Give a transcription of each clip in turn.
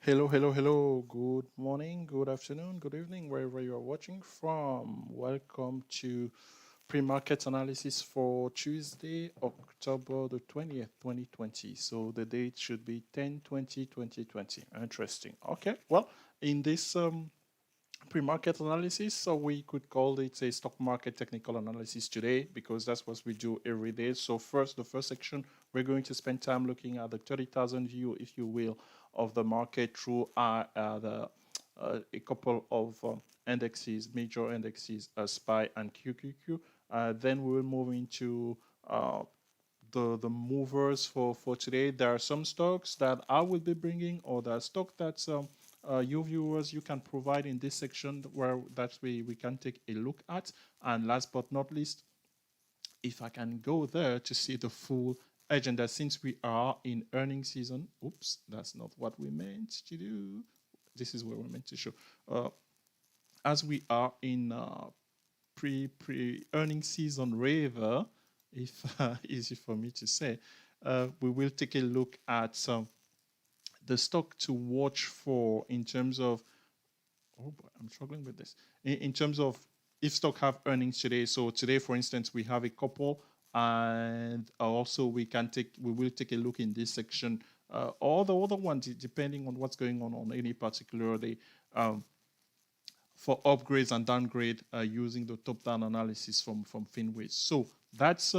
Hello, hello, hello. Good morning, good afternoon, good evening, wherever you are watching from. Welcome to pre-market analysis for Tuesday, October the 20th, 2020. So the date should be 10/20/2020. Interesting. Okay. Well, in this pre-market analysis, so we could call it a stock market technical analysis today because that's what we do every day. So first, the first section, we're going to spend time looking at the 30,000 view, if you will, of the market through a couple of indexes, major indexes, SPY and QQQ. Then we will move into uh, the movers for today. There are some stocks that I will be bringing, or there are stock that you viewers you can provide in this section where that we can take a look at. And last but not least, if I can go there to see the full agenda, since we are in earnings season. Oops, that's not what we meant to do. This is where we're meant to show. As we are in pre earnings season rather, if easy for me to say, we will take a look at the stock to watch for in terms of, oh boy, I'm struggling with this, in terms of if stock have earnings today. So today, for instance, we have a couple, and also we will take a look in this section, all the other ones depending on what's going on any particular day. For upgrades and downgrade using the top-down analysis from Finways. So that's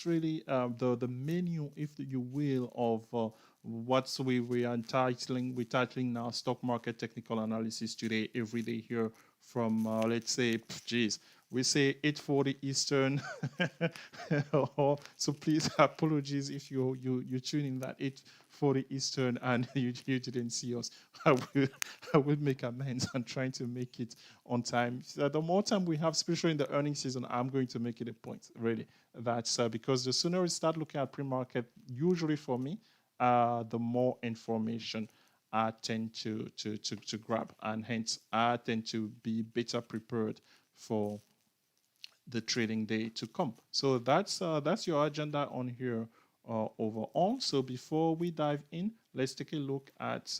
really the menu, if you will, of what we are titling now stock market technical analysis today, every day here from let's say, geez, we say 8:40 Eastern. So please apologies if you tune in that 8:40 Eastern and you didn't see us. I will make amends and trying to make it on time. So the more time we have, especially in the earnings season, I'm going to make it a point, really. That's because the sooner we start looking at pre-market, usually for me, the more information I tend to grab, and hence I tend to be better prepared for the trading day to come. So that's your agenda on here overall. So before we dive in, let's take a look at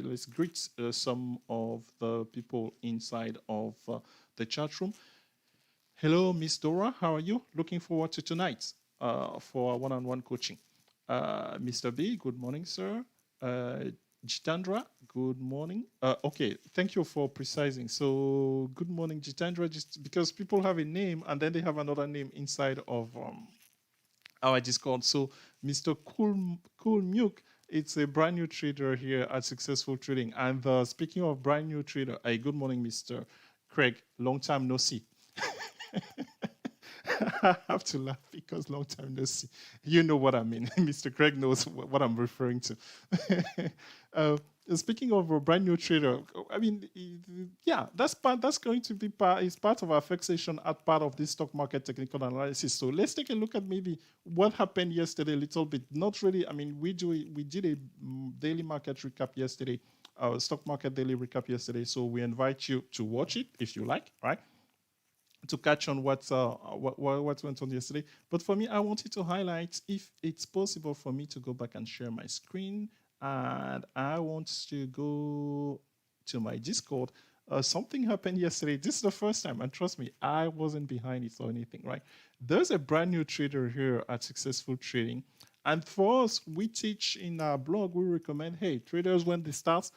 let's greet some of the people inside of the chat room. Hello, Miss Dora. How are you? Looking forward to tonight for one-on-one coaching. Mr. B, good morning, sir. Jitandra, good morning. Okay, thank you for precising. So, good morning, Jitandra, just because people have a name and then they have another name inside of our Discord. So, Mr. Cool Milk, it's a brand new trader here at Successful Trading. And speaking of brand new trader, good morning, Mr. Craig. Long time no see. I have to laugh because long time no see. You know what I mean. Mr. Craig knows what I'm referring to. uh, Speaking of a brand new trader, I mean, yeah, that's going to be part of our fixation at part of this stock market technical analysis. So let's take a look at maybe what happened yesterday a little bit. Not really. I mean, we did a daily market recap yesterday, stock market daily recap yesterday. So we invite you to watch it if you like, right? To catch on what went on yesterday. But for me, I wanted to highlight, if it's possible for me to go back and share my screen, and I want to go to my Discord. Something happened yesterday. This is the first time, and trust me, I wasn't behind it or anything, right? There's a brand new trader here at Successful Trading. And for us, we teach in our blog, we recommend, hey, traders, when they start,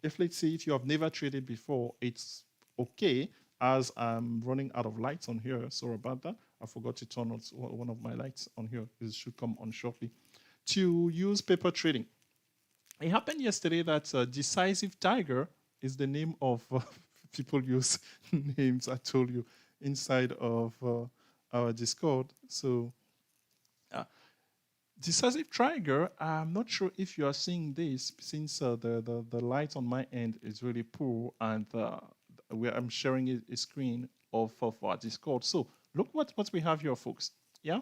if let's say if you have never traded before, it's okay, as I'm running out of lights on here. Sorry about that. I forgot to turn on one of my lights on here. It should come on shortly. To use paper trading. It happened yesterday that Decisive Tiger is the name of people use names, I told you, inside of our Discord. So Decisive Tiger, I'm not sure if you are seeing this, since the light on my end is really poor, and I'm sharing a screen of our Discord. So look what we have here, folks. Yeah,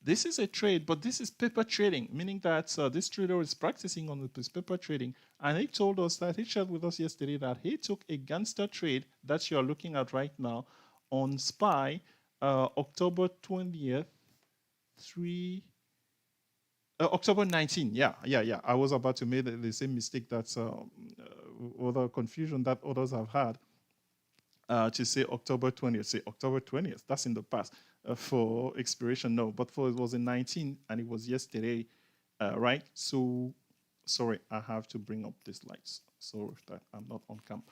this is a trade, but this is paper trading, meaning that this trader is practicing on this paper trading, and he told us that he shared with us yesterday that he took a gangster trade that you are looking at right now on SPY, October 20th, October 19. Yeah. I was about to make the same mistake that other confusion that others have had. To say October 20th, say October 20th. That's in the past for expiration. No, but for it was in 19 and it was yesterday, right? So, sorry, I have to bring up these lights so that I'm not on cam.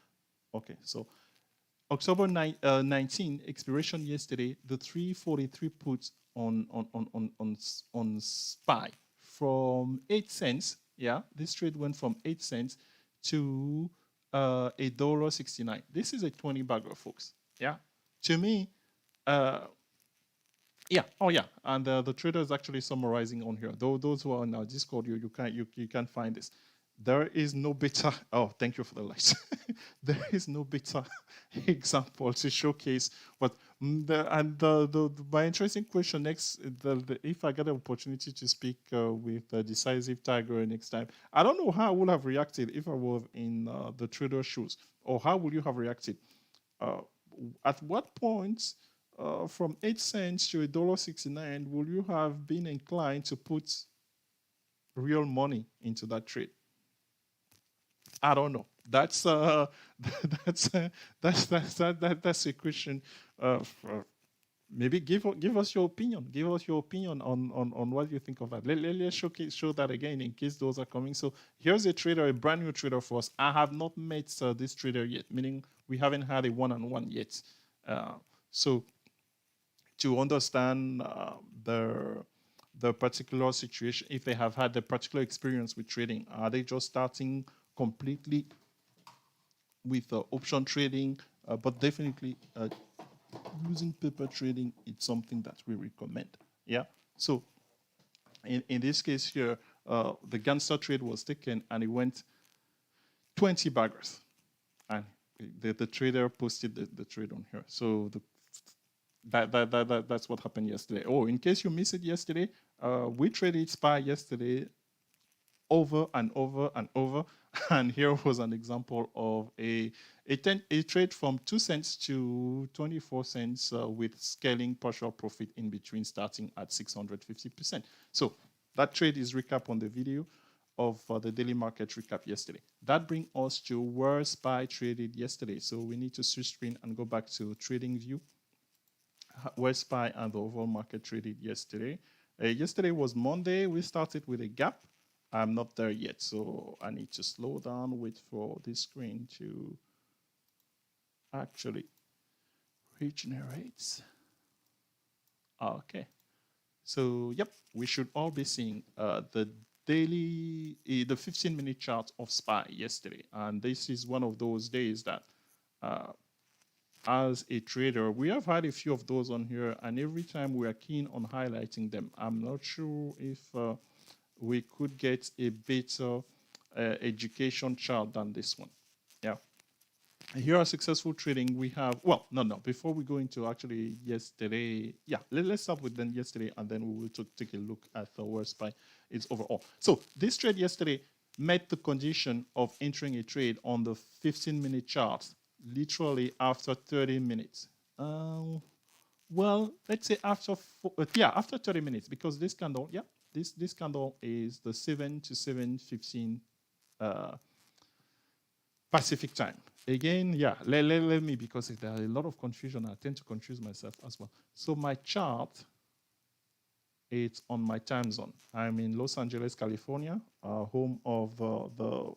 Okay, so October 19 expiration yesterday. The 343 puts on SPY from 8 cents. Yeah, this trade went from 8 cents to $1.69. This is a 20 bagger, folks. Yeah, to me, yeah. Oh, yeah. And the trader is actually summarizing on here. Though those who are on our Discord, you can't find this. There is no better. Oh, thank you for the lights. There is no better example to showcase what. My interesting question next. If I get an opportunity to speak with Decisive Tiger next time, I don't know how I would have reacted if I was in the trader's shoes, or how would you have reacted? At what point? From 8 cents to $1.69, would you have been inclined to put real money into that trade? I don't know. That's that's a question. Maybe give us your opinion. Give us your opinion on what you think of that. Let's show that again in case those are coming. So here's a trader, a brand new trader for us. I have not met this trader yet, meaning we haven't had a one-on-one yet. So to understand the particular situation, if they have had the particular experience with trading, are they just starting completely with option trading? But definitely using paper trading, it's something that we recommend. Yeah. So in this case here, the Ganster trade was taken and it went 20 baggers, and the trader posted the trade on here. So that's what happened yesterday. Oh, in case you missed it yesterday, we traded SPY yesterday over and over and over. And here was an example of a trade from 2 cents to 24 cents with scaling partial profit in between, starting at 650%. So that trade is recap on the video of the daily market recap yesterday. That brings us to where SPY traded yesterday. So we need to switch screen and go back to trading view, where SPY and the overall market traded yesterday. Yesterday was Monday. We started with a gap. I'm not there yet, so I need to slow down, wait for this screen to actually regenerate. Okay. So, yep, we should all be seeing the daily, the 15-minute chart of SPY yesterday. And this is one of those days that as a trader, we have had a few of those on here, and every time we are keen on highlighting them. I'm not sure if we could get a better education chart than this one. Yeah. Here are successful trading. We have, well, no. Before we go into actually yesterday, yeah, let's start with then yesterday, and then we will take a look at where SPY is overall. So this trade yesterday met the condition of entering a trade on the 15-minute chart literally after 30 minutes. Well, let's say after 30 minutes, because this candle, yeah, this candle is the 7 to 7:15 Pacific time. Again, yeah, let me, because there are a lot of confusion. I tend to confuse myself as well. So my chart, it's on my time zone. I'm in Los Angeles, California, home of the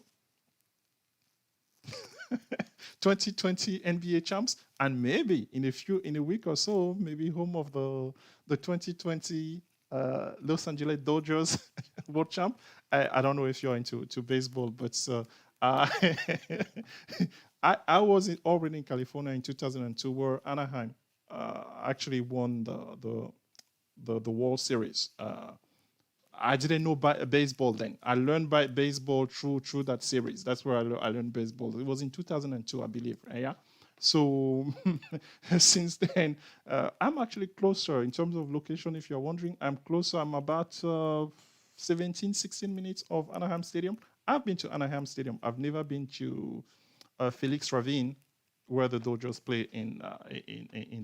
2020 NBA champs, and maybe in a week or so, maybe home of the 2020 Los Angeles Dodgers world champ. I don't know if you're into baseball, but I was already in California in 2002, where Anaheim actually won the World Series. I didn't know baseball then. I learned baseball through that series. That's where I learned baseball. It was in 2002, I believe. Yeah. So since then, I'm actually closer in terms of location. If you're wondering, I'm closer. I'm about 17, 16 minutes of Anaheim Stadium. I've been to Anaheim Stadium. I've never been to Felix Ravine where the Dodgers play in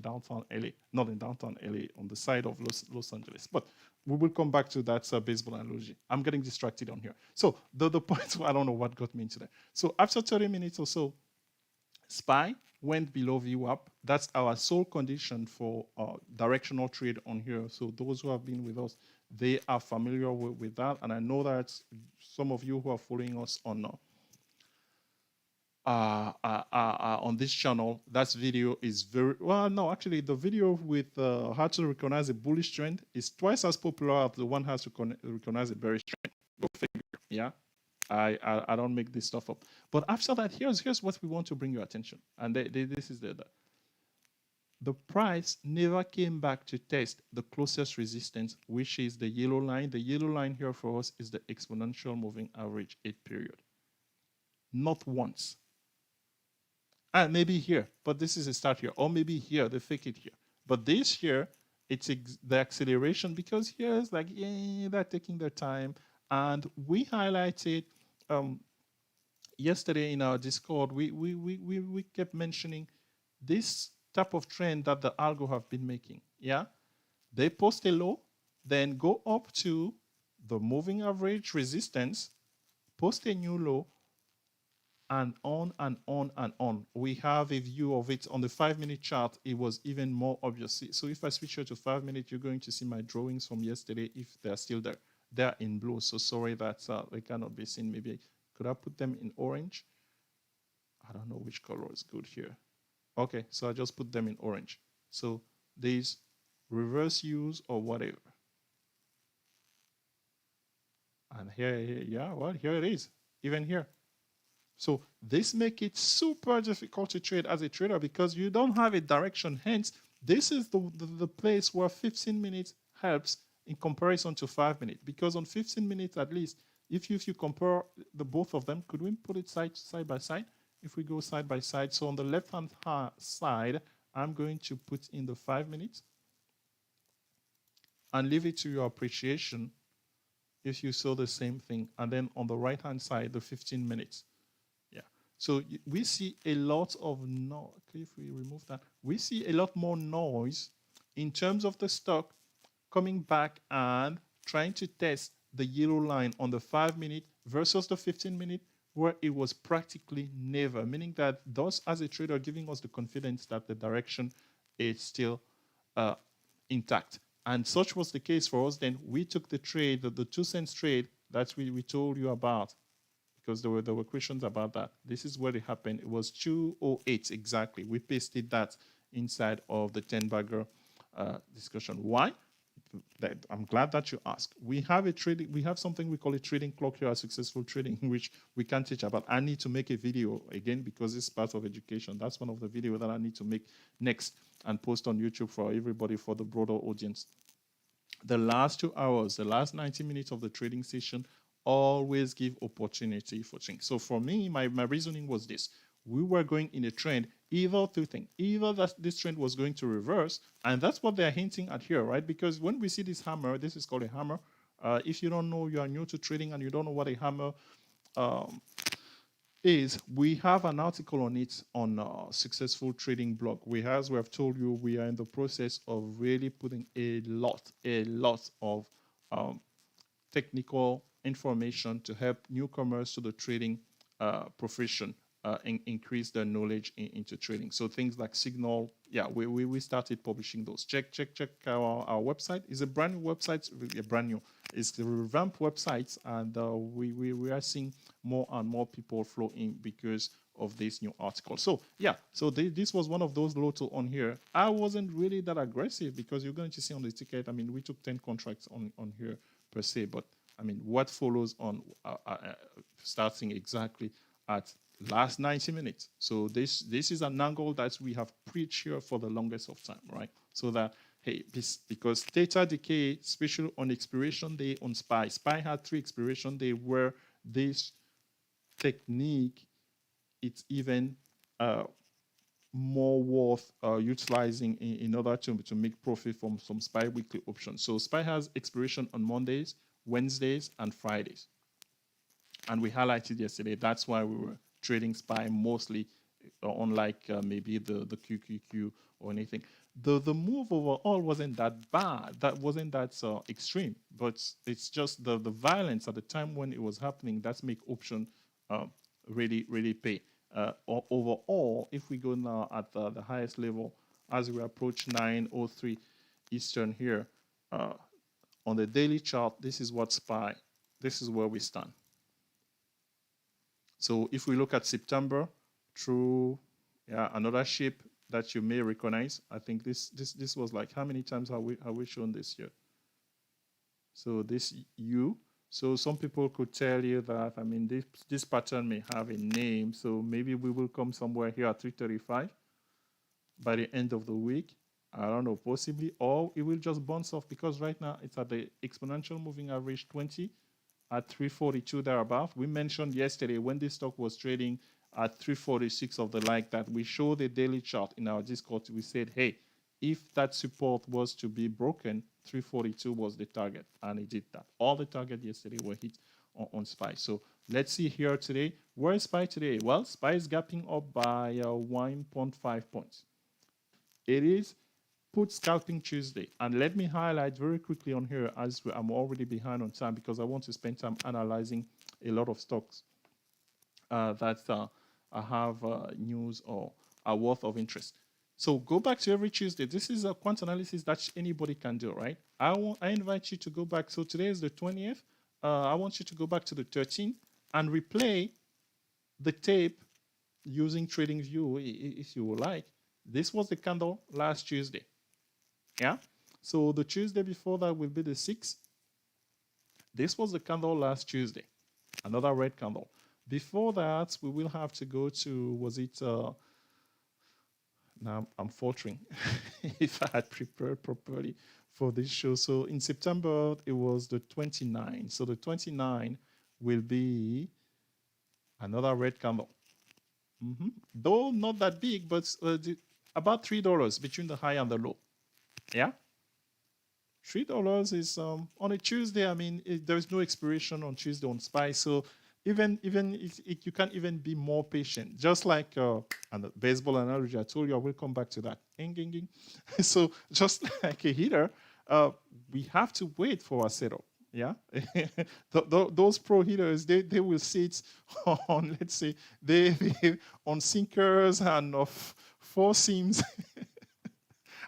downtown LA, not in downtown LA, on the side of Los Angeles. But we will come back to that baseball analogy. I'm getting distracted on here. So the point, I don't know what got me into that. So after 30 minutes or so, SPY went below VWAP. That's our sole condition for directional trade on here. So those who have been with us, they are familiar with that. And I know that some of you who are following us on this channel, that video is very well. No, actually, the video with how to recognize a bullish trend is twice as popular as the one how to recognize a bearish trend. Go figure. Yeah, I don't make this stuff up. But after that, here's what we want to bring your attention, and this is the price never came back to test the closest resistance, which is the yellow line. The yellow line here for us is the exponential moving average 8 period. Not once. And maybe here, but this is a start here, or maybe here, they fake it here. But this here, it's the acceleration, because here it's like, yeah, they're taking their time. And we highlighted yesterday in our Discord, we kept mentioning this type of trend that the algo have been making. Yeah, they post a low, then go up to the moving average resistance, post a new low, and on and on and on. We have a view of it on the 5-minute chart. It was even more obvious. So if I switch here to 5 minutes, you're going to see my drawings from yesterday if they're still there. They're in blue, so sorry that they cannot be seen. Maybe could I put them in orange? I don't know which color is good here. Okay, so I just put them in orange. So these reverse use or whatever. And here, yeah, well, here it is, even here. So this makes it super difficult to trade as a trader because you don't have a direction. Hence, this is the place where 15 minutes helps in comparison to 5 minutes. Because on 15 minutes at least, if you compare the both of them, could we put it side by side? If we go side by side, so on the left-hand side, I'm going to put in the 5 minutes and leave it to your appreciation if you saw the same thing. And then on the right-hand side, the 15 minutes. So we see a lot of noise. If we remove that, we see a lot more noise in terms of the stock coming back and trying to test the yellow line on the 5 minute versus the 15 minute, where it was practically never, meaning that those as a trader giving us the confidence that the direction is still intact. And such was the case for us. Then we took the trade, the 2 cents trade that we told you about, because there were questions about that. This is where it happened. It was 208 exactly. We pasted that inside of the 10-bagger discussion. Why? I'm glad that you asked. We have something we call a trading clock here at Successful Trading, which we can teach about. I need to make a video again because it's part of education. That's one of the videos that I need to make next and post on YouTube for everybody, for the broader audience. The last 2 hours, the last 90 minutes of the trading session always give opportunity for change. So for me, my reasoning was this. We were going in a trend, either two things. Either that this trend was going to reverse, and that's what they're hinting at here, right? Because when we see this hammer, this is called a hammer. If you don't know, you are new to trading and you don't know what a hammer is, we have an article on it on Successful Trading blog. We have told you we are in the process of really putting a lot of technical information to help newcomers to the trading profession increase their knowledge into trading. So things like signal, yeah, we started publishing those. Check our website. It's a brand new website, it's the revamped website, and we are seeing more and more people flow in because of this new article. So yeah, so this was one of those loto on here. I wasn't really that aggressive because you're going to see on the ticket, I mean, we took 10 contracts on here per se, but I mean, what follows on starting exactly at last 90 minutes. So this is an angle that we have preached here for the longest of time, right? So that, hey, because theta decay, especially on expiration day on SPY had 3 expiration day where this technique, it's even more worth utilizing in order to make profit from some SPY weekly options. So SPY has expiration on Mondays, Wednesdays, and Fridays. And we highlighted yesterday, that's why we were trading SPY mostly unlike maybe the QQQ or anything. The move overall wasn't that bad. That wasn't that extreme, but it's just the violence at the time when it was happening that's make option really pay. Overall, if we go now at the highest level as we approach 9:03 Eastern here, on the daily chart, this is what SPY. This is where we stand. So if we look at September through another shape that you may recognize, I think this was like, how many times have we shown this here? So this U. So some people could tell you that, I mean, this pattern may have a name. So maybe we will come somewhere here at 335 by the end of the week. I don't know, possibly, or it will just bounce off because right now it's at the exponential moving average 20 at 342 thereabout. We mentioned yesterday when this stock was trading at 346 of the like that we showed a daily chart in our Discord. We said, hey, if that support was to be broken, 342 was the target, and it did that. All the targets yesterday were hit on SPY. So let's see here today. Where is SPY today? Well, SPY is gapping up by 1.5 points. It is put scalping Tuesday. And let me highlight very quickly on here, as I'm already behind on time because I want to spend time analyzing a lot of stocks that I have news or are worth of interest. So go back to every Tuesday. This is a quant analysis that anybody can do, right? I invite you to go back. So today is the 20th. I want you to go back to the 13th and replay the tape using TradingView if you would like. This was the candle last Tuesday. Yeah. So the Tuesday before that will be the 6th. This was the candle last Tuesday. Another red candle. Before that, we will have to go to, was it, now I'm faltering if I had prepared properly for this show. So in September, it was the 29th. So the 29th will be another red candle. Though not that big, but about $3 between the high and the low. Yeah. $3 is on a Tuesday. I mean, there is no expiration on Tuesday on SPY. So even you can't even be more patient. Just like and the baseball analogy, I told you I will come back to that. So just like a hitter, we have to wait for our setup. Yeah, those pro hitters, they will sit on, let's say, they on sinkers and of four seams.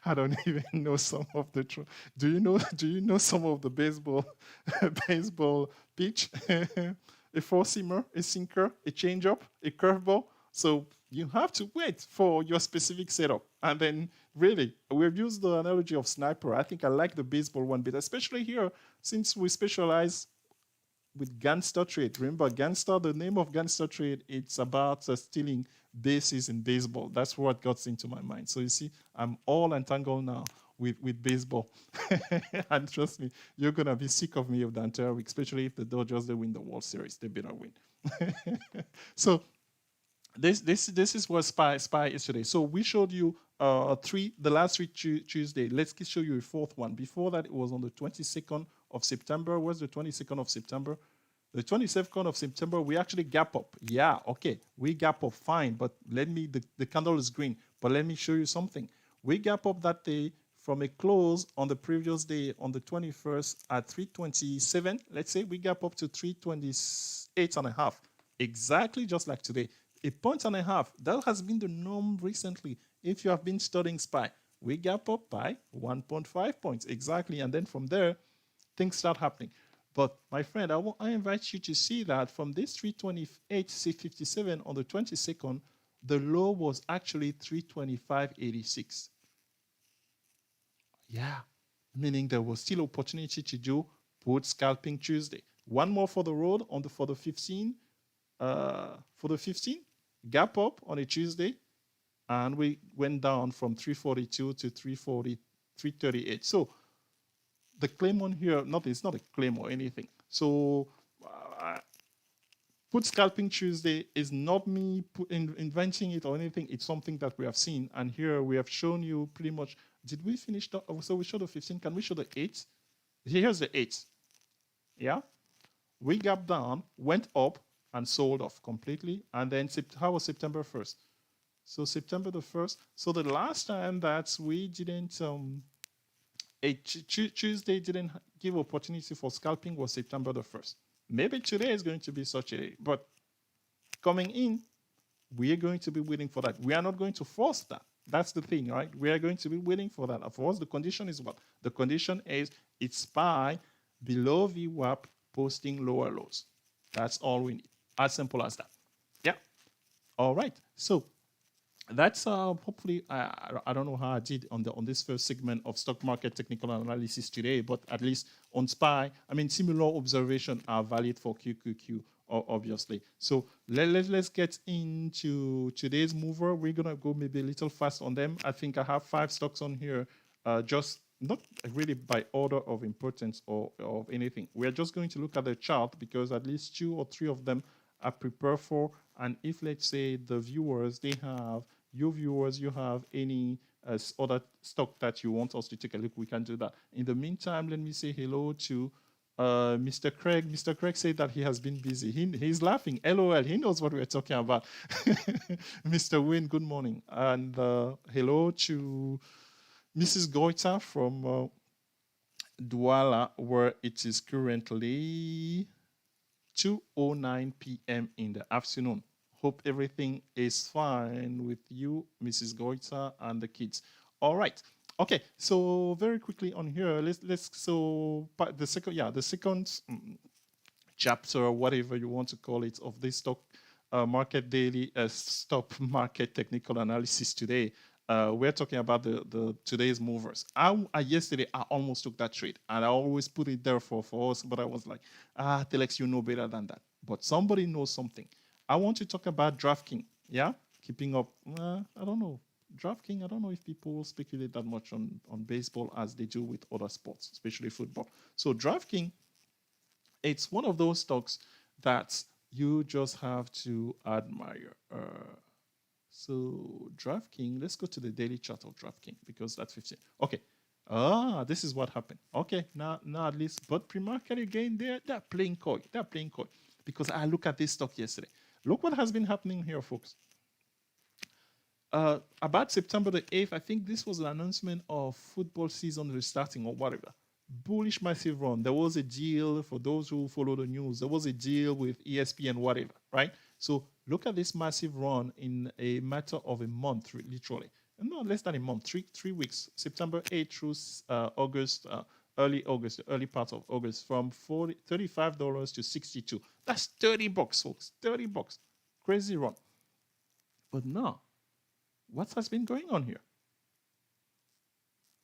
I don't even know some of the. Do you know some of the baseball pitch? A four-seamer, a sinker, a changeup, a curveball. So you have to wait for your specific setup. And then really, we've used the analogy of sniper. I think I like the baseball one bit, especially here, since we specialize with gangster trade. Remember, gangster, the name of gangster trade, it's about stealing bases in baseball. That's what got into my mind. So you see, I'm all entangled now with baseball. And trust me, you're going to be sick of me of the entire week, especially if the Dodgers, they win the World Series. They better win. So this is what SPY is today. So we showed you the last three Tuesday. Let's show you a fourth one. Before that, it was on the 22nd of September. Where's the 22nd of September? The 22nd of September, we actually gap up. Yeah, okay, we gap up, fine. But the candle is green. But let me show you something. We gap up that day from a close on the previous day on the 21st at 327. Let's say we gap up to 328.5. Exactly just like today. 1.5. That has been the norm recently. If you have been studying SPY, we gap up by 1.5 points. Exactly. And then from there, things start happening. But my friend, I invite you to see that from this 328.57 on the 22nd, the low was actually 325.86. Yeah, meaning there was still opportunity to do put scalping Tuesday. One more for the road for the 15. For the 15, gap up on a Tuesday, and we went down from 342 to 338. So the claim on here, it's not a claim or anything. So put scalping Tuesday is not me inventing it or anything. It's something that we have seen. And here we have shown you pretty much. Did we finish? So we showed the 15. Can we show the 8? Here's the 8. Yeah. We gapped down, went up, and sold off completely. And then how was September 1st? So September the 1st. So the last time that we didn't, Tuesday didn't give opportunity for scalping was September the 1st. Maybe today is going to be such a day, but coming in, we are going to be waiting for that. We are not going to force that. That's the thing, right? We are going to be waiting for that. Of course, the condition is what? The condition is it's SPY below VWAP posting lower lows. That's all we need. As simple as that. Yeah. All right. So that's hopefully I don't know how I did on this first segment of stock market technical analysis today, but at least on SPY, I mean similar observation are valid for QQQ obviously. So let's get into today's mover. We're gonna go maybe a little fast on them. I think I have 5 stocks on here, just not really by order of importance or of anything. We're just going to look at the chart because at least 2 or 3 of them are prepared for. And if let's say the viewers, you have any other stock that you want us to take a look, we can do that. In the meantime, let me say hello to Mr. Craig. Mr. Craig said that he has been busy. He's laughing. LOL. He knows what we're talking about. Mr. Wayne, good morning. And hello to Mrs. Goita from Douala, where it is currently 2:09 p.m. in the afternoon. Hope everything is fine with you, Mrs. Goita, and the kids. All right. Okay. So very quickly on here, the second chapter, whatever you want to call it, of this stock market daily stock market technical analysis today. We're talking about the today's movers. Yesterday I almost took that trade, and I always put it there for us, but I was like, Telex, you know better than that. But somebody knows something. I want to talk about DraftKings. Yeah, keeping up. I don't know. DraftKings, I don't know if people speculate that much on baseball as they do with other sports, especially football. So DraftKings, it's one of those stocks that you just have to admire. So DraftKings, let's go to the daily chart of DraftKings because that's 15. Okay. This is what happened. Okay, now at least, but pre-market again, they're playing coy. They're playing coy because I look at this stock yesterday. Look what has been happening here, folks. About September the 8th, I think this was an announcement of football season restarting or whatever. Bullish massive run. There was a deal for those who follow the news. There was a deal with ESPN, whatever, right? So look at this massive run in a matter of a month, literally. No, less than a month, three weeks. September 8th through August, early August, the early part of August, from $35 to $62. That's $30, folks. $30. Crazy run. But now, what has been going on here?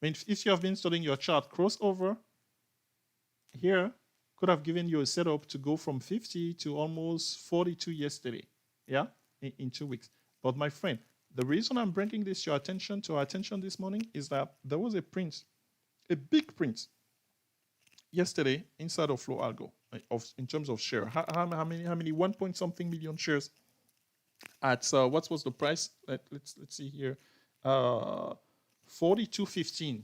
I mean, if you have been studying your chart, crossover here could have given you a setup to go from 50 to almost 42 yesterday. Yeah, in 2 weeks. But my friend, the reason I'm bringing this to our attention this morning is that there was a print, a big print yesterday inside of Flow Algo in terms of share. How many 1 point something million shares at what was the price? Let's see here. 42.15.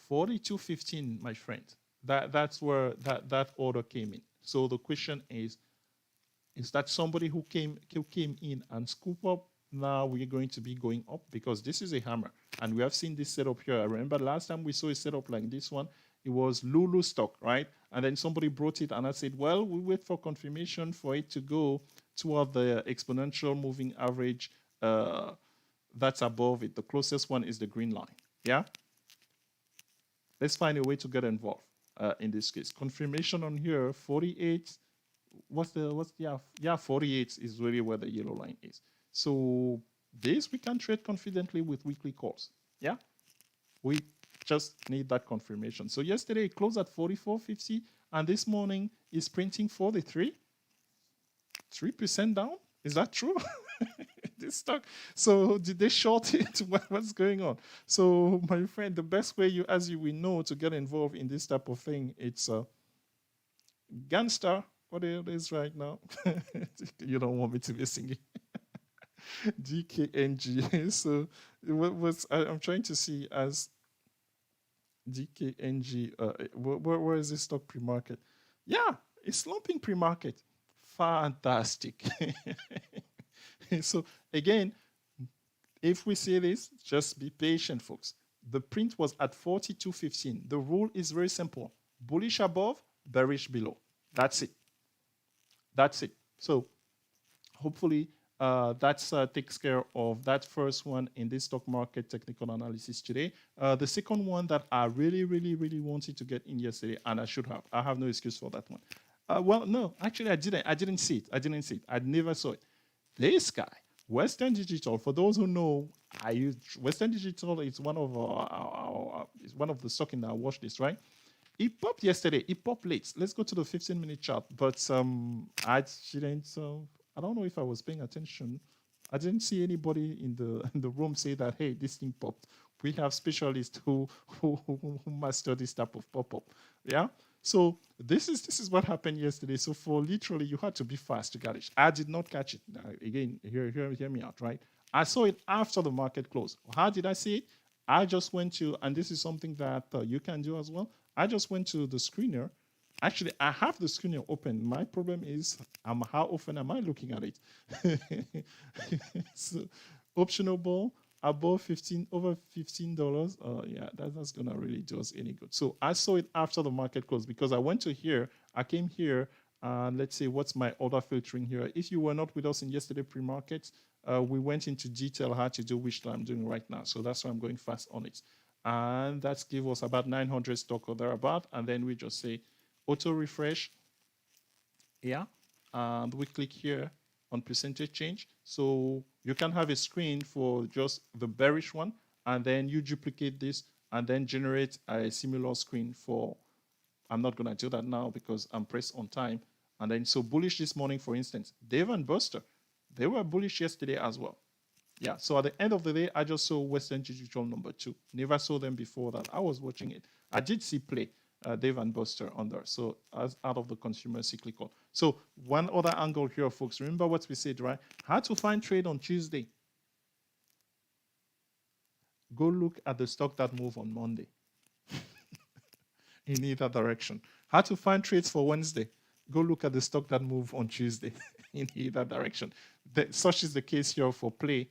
42.15, my friend. That's where that order came in. So the question is that somebody who came in and scoop up? Now we're going to be going up because this is a hammer, and we have seen this setup here. I remember last time we saw a setup like this one. It was Lulu stock, right? And then somebody brought it, and I said, well, we wait for confirmation for it to go toward the exponential moving average that's above it. The closest one is the green line. Yeah. Let's find a way to get involved in this case. Confirmation on here, 48. 48 is really where the yellow line is. So this we can trade confidently with weekly calls. Yeah, we just need that confirmation. So yesterday it closed at 44.50, and this morning is printing 43. 3% down. Is that true? This stock. So did they short it? What's going on? So my friend, the best way as you will know to get involved in this type of thing, it's Gangster. What it is right now? You don't want me to be singing. DKNG. So I'm trying to see as DKNG. Where is this stock pre-market? Yeah, it's slumping pre-market. Fantastic. So again, If we see this, just be patient, folks. The print was at 42.15. The rule is very simple. Bullish above, bearish below. That's it. That's it. So hopefully that takes care of that first one in this stock market technical analysis today. The second one that I really wanted to get in yesterday, and I should have. I have no excuse for that one. Well, no, actually I didn't. I didn't see it. I never saw it. This guy, Western Digital. For those who know, I use Western Digital. It's one of the stock in our watch list, right? It popped yesterday. It popped late. Let's go to the 15-minute chart. But I didn't. I don't know if I was paying attention. I didn't see anybody in the room say that, hey, this thing popped. We have specialists who master this type of pop-up. Yeah. So this is what happened yesterday. So for literally, you had to be fast to catch it. I did not catch it. Again, hear me out, right? I saw it after the market closed. How did I see it? I just went to, and this is something that you can do as well. I just went to the screener. Actually, I have the screener open. My problem is, how often am I looking at it? So, optionable above over $15. Yeah, that's gonna really do us any good. So I saw it after the market closed because I went to here. I came here. Let's see, what's my order filtering here? If you were not with us in yesterday pre-market, we went into detail how to do which I'm doing right now. So that's why I'm going fast on it. And that's give us about 900 stock or thereabout. And then we just say auto refresh. Yeah. And we click here on percentage change. So you can have a screen for just the bearish one. And then you duplicate this and then generate a similar screen for, I'm not going to do that now because I'm pressed on time. And then so bullish this morning, for instance, Dave and Buster, they were bullish yesterday as well. Yeah, so at the end of the day, I just saw Western Digital number 2. Never saw them before that. I was watching it. I did see play Dave and Buster on there. So as out of the consumer cyclical. So one other angle here, folks. Remember what we said, right? How to find trade on Tuesday. Go look at the stock that moved on Monday. In either direction. How to find trades for Wednesday. Go look at the stock that moved on Tuesday in either direction. Such is the case here for play,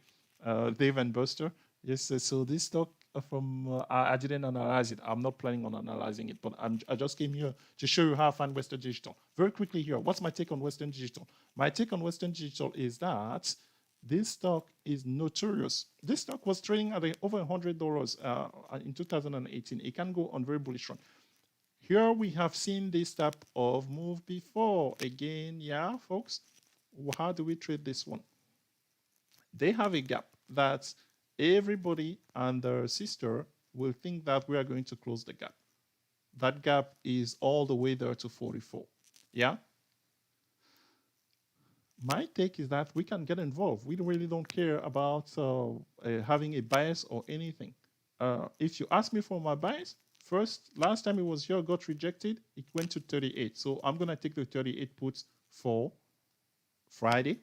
Dave and Buster. Yes, so this stock from, I didn't analyze it. I'm not planning on analyzing it, but I just came here to show you how I find Western Digital. Very quickly here, what's my take on Western Digital? My take on Western Digital is that this stock is notorious. This stock was trading at over $100 in 2018. It can go on very bullish run. Here we have seen this type of move before. Again, yeah, folks, how do we trade this one? They have a gap that everybody and their sister will think that we are going to close the gap. That gap is all the way there to 44. Yeah? My take is that we can get involved. We really don't care about having a bias or anything. If you ask me for my bias, last time it was here, got rejected, it went to 38. So I'm going to take the 38 puts for Friday.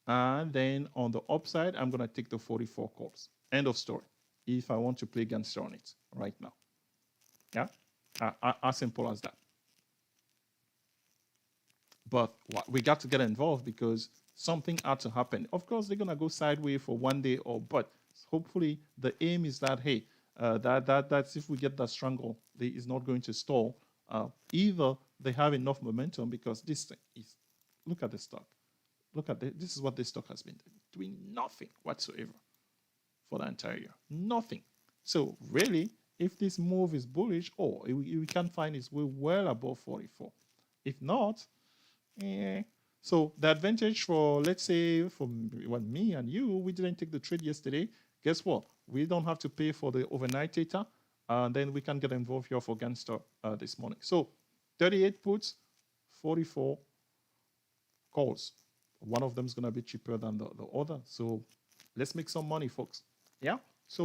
And then on the upside, I'm going to take the 44 calls. End of story. If I want to play gangster on it right now. Yeah? As simple as that. But we got to get involved because something had to happen. Of course, they're going to go sideways for one day, but hopefully the aim is that, hey, that's if we get that strangle, it's not going to stall. Either they have enough momentum because this thing is, look at the stock. Look at this is what this stock has been doing nothing whatsoever for the entire year. Nothing. So really, if this move is bullish, we can find it's well above 44. If not, So the advantage for, let's say, for me and you, we didn't take the trade yesterday. Guess what? We don't have to pay for the overnight data. And then we can get involved here for gangster this morning. So 38 puts, 44 calls. One of them is going to be cheaper than the other. So let's make some money, folks. Yeah. So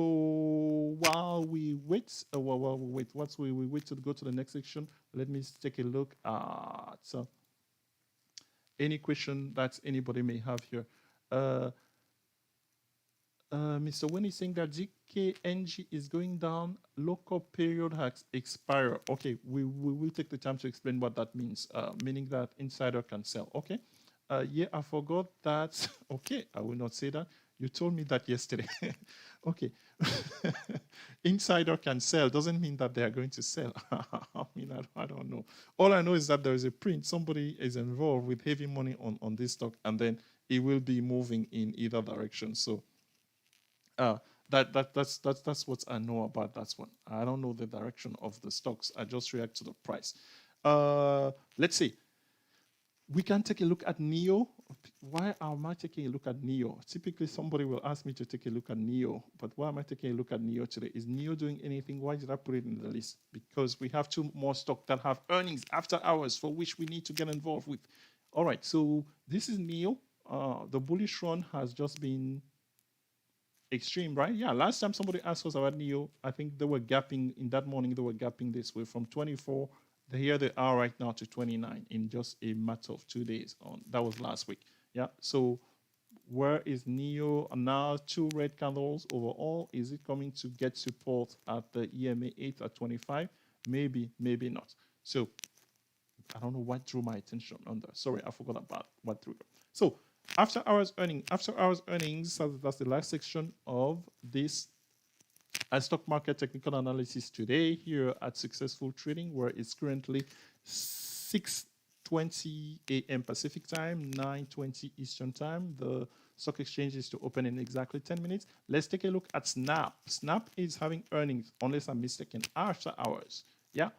while we wait, once we wait to go to the next section, let me take a look at any question that anybody may have here. Mr. Wayne is saying that DKNG is going down, lock-up period has expired. Okay, we will take the time to explain what that means, meaning that insider can sell. Okay. Yeah, I forgot that. Okay, I will not say that. You told me that yesterday. Okay. Insider can sell. Doesn't mean that they are going to sell. I mean, I don't know. All I know is that there is a print. Somebody is involved with heavy money on this stock, and then it will be moving in either direction. So that's what I know about that one. I don't know the direction of the stocks. I just react to the price. Let's see. We can take a look at NEO. Why am I taking a look at NEO? Typically, somebody will ask me to take a look at NEO, but why am I taking a look at NEO today? Is NEO doing anything? Why did I put it in the list? Because we have two more stocks that have earnings after hours for which we need to get involved with. All right, so this is NEO. The bullish run has just been extreme, right? Yeah, last time somebody asked us about NEO, I think they were gapping in that morning. They were gapping this way from 24. Here they are right now to 29 in just a matter of 2 days. That was last week. Yeah. So where is NEO now? 2 red candles overall. Is it coming to get support at the EMA 8 at 25? Maybe, maybe not. So I don't know what drew my attention on that. Sorry, I forgot about what drew it. So after hours earnings, that's the last section of this stock market technical analysis today here at Successful Trading, where it's currently 6:20 a.m. Pacific time, 9:20 Eastern time. The stock exchange is to open in exactly 10 minutes. Let's take a look at Snap. Snap is having earnings, unless I'm mistaken, after hours. Yeah,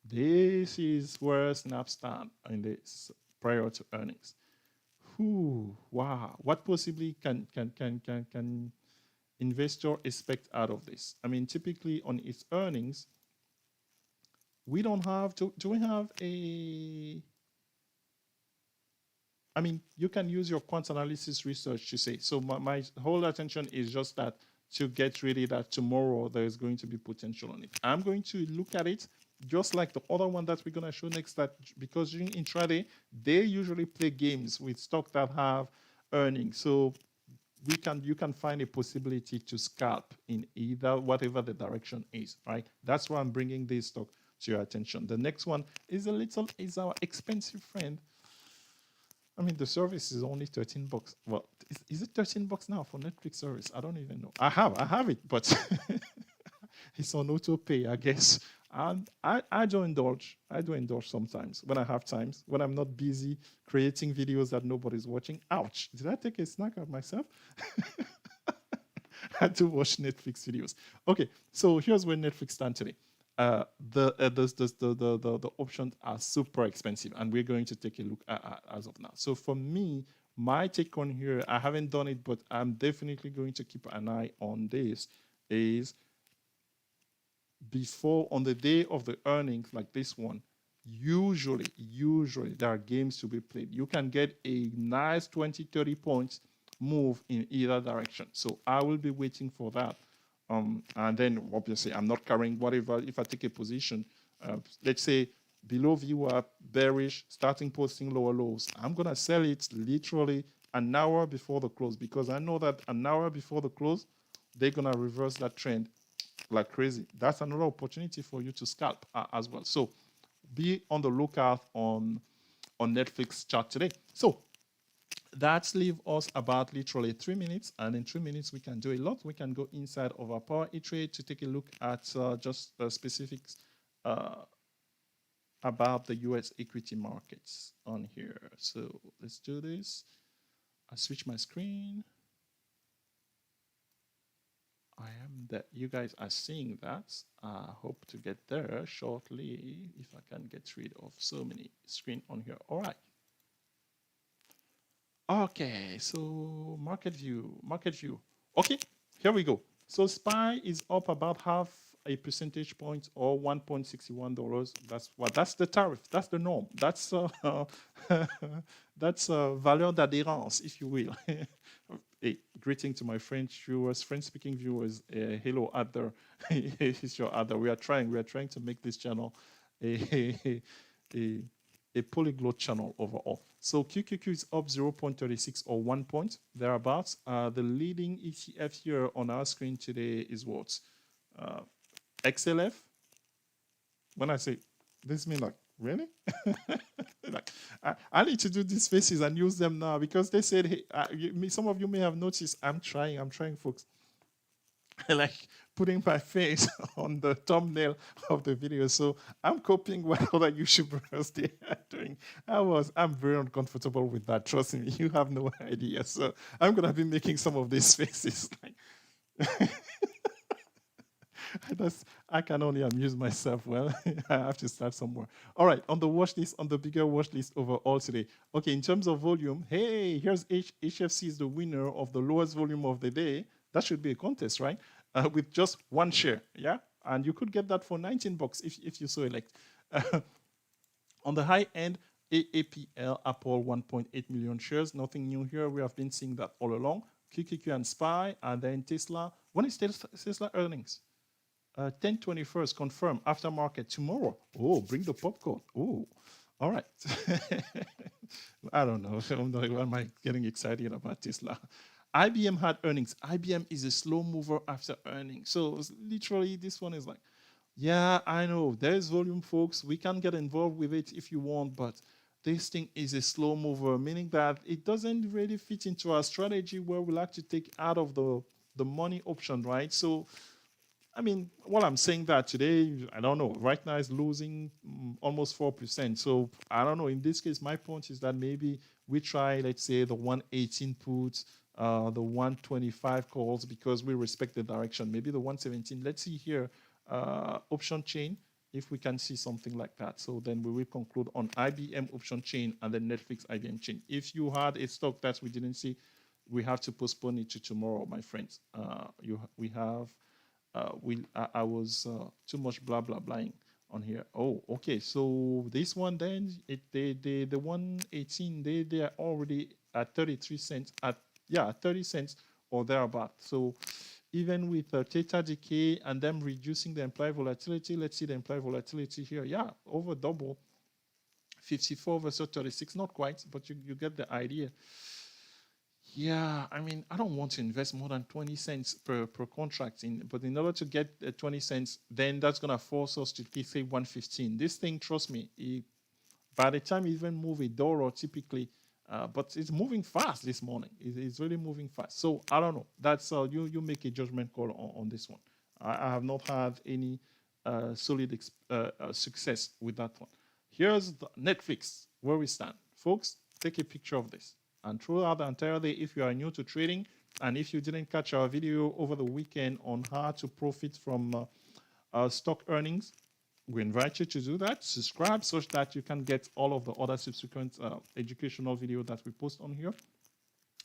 this is where Snap stand in this prior to earnings. Wow, what possibly can investor expect out of this? I mean, typically on its earnings, we don't have do we have a, I mean, you can use your quant analysis research to say, so my whole attention is just that to get ready that tomorrow there is going to be potential on it. I'm going to look at it just like the other one that we're going to show next, that because during intraday, they usually play games with stock that have earnings. So you can find a possibility to scalp in either whatever the direction is, right? That's why I'm bringing this stock to your attention. The next one is our expensive friend. I mean, the service is only $13. Well, is it $13 now for Netflix service? I don't even know. I have it, but it's on auto pay, I guess. And I do indulge. I do indulge sometimes when I have times, when I'm not busy creating videos that nobody's watching. Ouch! Did I take a snack of myself? I do watch Netflix videos. Okay, so here's where Netflix stands today. The options are super expensive, and we're going to take a look at as of now. So for me, my take on here, I haven't done it, but I'm definitely going to keep an eye on this, is before, on the day of the earnings like this one, usually there are games to be played. You can get a nice 20-30 points move in either direction. So I will be waiting for that. And then obviously I'm not carrying whatever. If I take a position, let's say below VWAP, bearish, starting posting lower lows, I'm going to sell it literally an hour before the close, because I know that an hour before the close, they're going to reverse that trend like crazy. That's another opportunity for you to scalp as well. So be on the lookout on Netflix chart today. So that leaves us about literally 3 minutes, and in 3 minutes we can do a lot. We can go inside of our Power E-Trade to take a look at just the specifics about the US equity markets on here. So let's do this. I switch my screen. I am there. You guys are seeing that. I hope to get there shortly if I can get rid of so many screens on here. All right. Okay, so market view. Okay, here we go. So SPY is up about half a percentage point, or $1.61. That's the tariff. That's the norm. That's that's valeur d'adhérence, if you will. Hey, greeting to my French viewers, French-speaking viewers. Hello out there. It's your other. We are trying to make this channel a polyglot channel overall. So QQQ is up 0.36 or 1 point thereabouts. The leading ETF here on our screen today is what? XLF. When I say this, mean like really? Like, I need to do these faces and use them now because they said, hey, some of you may have noticed I'm trying, folks. Like putting my face on the thumbnail of the video. So I'm copying what other YouTubers they are doing. I'm very uncomfortable with that. Trust me, you have no idea. So I'm gonna be making some of these faces. Like I can only amuse myself. Well, I have to start somewhere. All right, on the watch list, on the bigger watch list overall today. Okay, in terms of volume, hey, here's HFC is the winner of the lowest volume of the day. That should be a contest, right? With just one share, yeah? And you could get that for 19 bucks if you so elect. On the high end, AAPL, Apple, 1.8 million shares. Nothing new here. We have been seeing that all along. QQQ and SPY, and then Tesla. When is Tesla earnings? 10/21st, confirmed. Aftermarket tomorrow. Oh, bring the popcorn. Oh, all right. I don't know. Why am I getting excited about Tesla? IBM had earnings. IBM is a slow mover after earnings. So literally, this one is like, yeah, I know. There's volume, folks. We can get involved with it if you want, but this thing is a slow mover, meaning that it doesn't really fit into our strategy where we like to take out of the money option, right? So I mean, while I'm saying that today, I don't know. Right now, it's losing almost 4%. So I don't know. In this case, my point is that maybe we try, let's say, the 118 puts, the 125 calls because we respect the direction. Maybe the 117. Let's see here, option chain, if we can see something like that. So then we will conclude on IBM option chain and then Netflix IBM chain. If you had a stock that we didn't see, we have to postpone it to tomorrow, my friends. We have. I was too much blah blah blahing on here. Oh, okay. So this one then the 118 they are already at 33 cents at 30 cents or thereabout. So even with theta decay and them reducing the implied volatility, let's see the implied volatility here. Yeah, over double. 54 versus 36, not quite, but you get the idea. Yeah, I mean, I don't want to invest more than 20 cents per contract but in order to get 20 cents, then that's going to force us to say 115. This thing, trust me, by the time you even move a dollar typically, but it's moving fast this morning. It's really moving fast. So I don't know. That's you make a judgment call on this one. I have not had any solid success with that one. Here's the Netflix, where we stand. Folks, take a picture of this. And throughout the entire day, if you are new to trading, and if you didn't catch our video over the weekend on how to profit from stock earnings, we invite you to do that. Subscribe so that you can get all of the other subsequent educational videos that we post on here,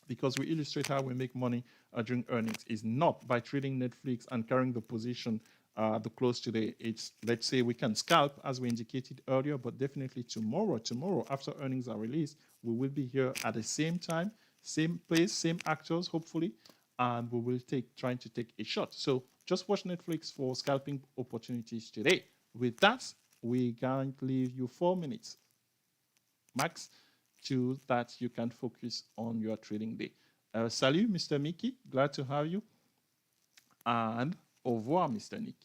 because we illustrate how we make money during earnings. It's not by trading Netflix and carrying the position the close today. It's, let's say, we can scalp as we indicated earlier, but definitely tomorrow after earnings are released, we will be here at the same time, same place, same actors, hopefully, and we will trying to take a shot. So just watch Netflix for scalping opportunities today. With that, we can leave you 4 minutes max to that you can focus on your trading day. Salut, Mr. Mickey. Glad to have you. And au revoir, Mr. Nick.